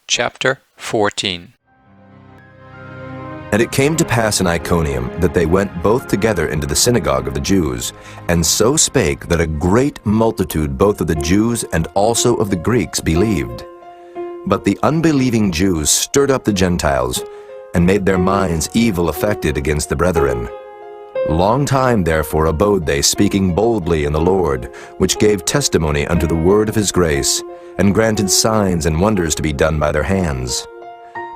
Chapter 14. And it came to pass in Iconium that they went both together into the synagogue of the Jews, and so spake that a great multitude both of the Jews and also of the Greeks believed. But the unbelieving Jews stirred up the Gentiles, and made their minds evil affected against the brethren. Long time therefore abode they, speaking boldly in the Lord, which gave testimony unto the word of his grace, and granted signs and wonders to be done by their hands.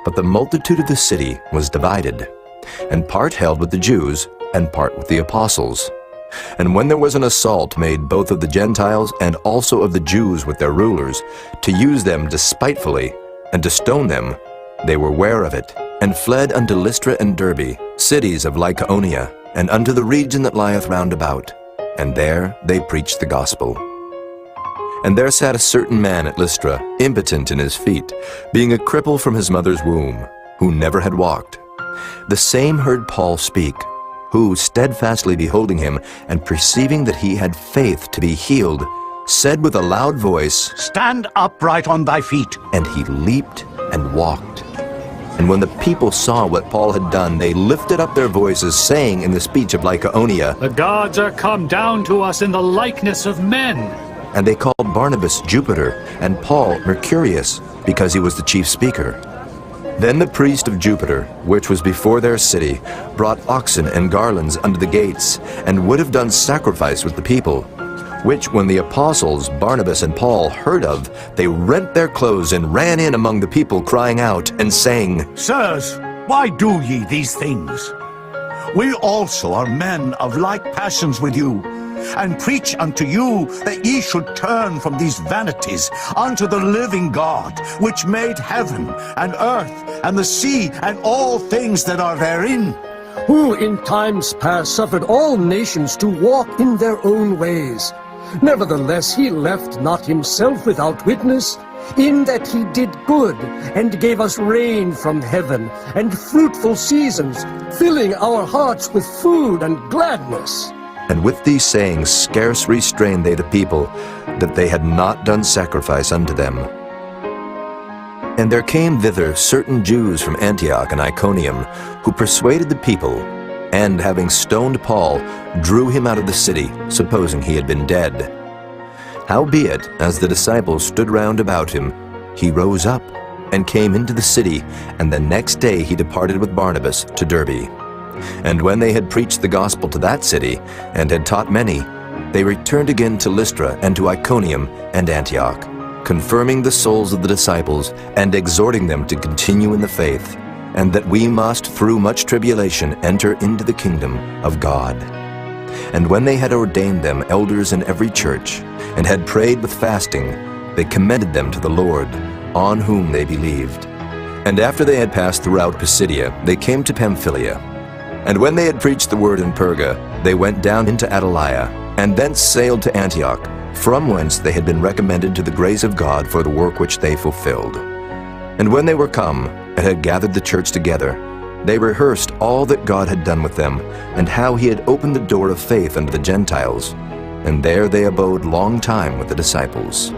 But the multitude of the city was divided, and part held with the Jews, and part with the apostles. And when there was an assault made both of the Gentiles and also of the Jews with their rulers, to use them despitefully, and to stone them, they were ware of it, and fled unto Lystra and Derbe, cities of Iconium, and unto the region that lieth round about, and there they preached the gospel. And there sat a certain man at Lystra, impotent in his feet, being a cripple from his mother's womb, who never had walked. The same heard Paul speak, who, steadfastly beholding him, and perceiving that he had faith to be healed, said with a loud voice, Stand upright on thy feet. And he leaped and walked. And when the people saw what Paul had done, they lifted up their voices, saying in the speech of Iconium, The gods are come down to us in the likeness of men. And they called Barnabas Jupiter, and Paul Mercurius, because he was the chief speaker. Then the priest of Jupiter, which was before their city, brought oxen and garlands unto the gates, and would have done sacrifice with the people, which when the apostles Barnabas and Paul heard of, they rent their clothes and ran in among the people, crying out and saying, Sirs, why do ye these things? We also are men of like passions with you, and preach unto you that ye should turn from these vanities unto the living God, which made heaven and earth and the sea and all things that are therein, who in times past suffered all nations to walk in their own ways. Nevertheless he left not himself without witness, in that he did good, and gave us rain from heaven, and fruitful seasons, filling our hearts with food and gladness. And with these sayings scarce restrained they the people, that they had not done sacrifice unto them. And there came thither certain Jews from Antioch and Iconium, who persuaded the people, and having stoned Paul, drew him out of the city, supposing he had been dead. Howbeit, as the disciples stood round about him, he rose up, and came into the city, and the next day he departed with Barnabas to Derbe. And when they had preached the gospel to that city, and had taught many, they returned again to Lystra and to Iconium and Antioch, confirming the souls of the disciples, and exhorting them to continue in the faith, and that we must through much tribulation enter into the kingdom of God. And when they had ordained them elders in every church, and had prayed with fasting, they commended them to the Lord, on whom they believed. And after they had passed throughout Pisidia, they came to Pamphylia. And when they had preached the word in Perga, they went down into Attalia, and thence sailed to Antioch, from whence they had been recommended to the grace of God for the work which they fulfilled. And when they were come, and had gathered the church together, they rehearsed all that God had done with them, and how he had opened the door of faith unto the Gentiles. And there they abode long time with the disciples.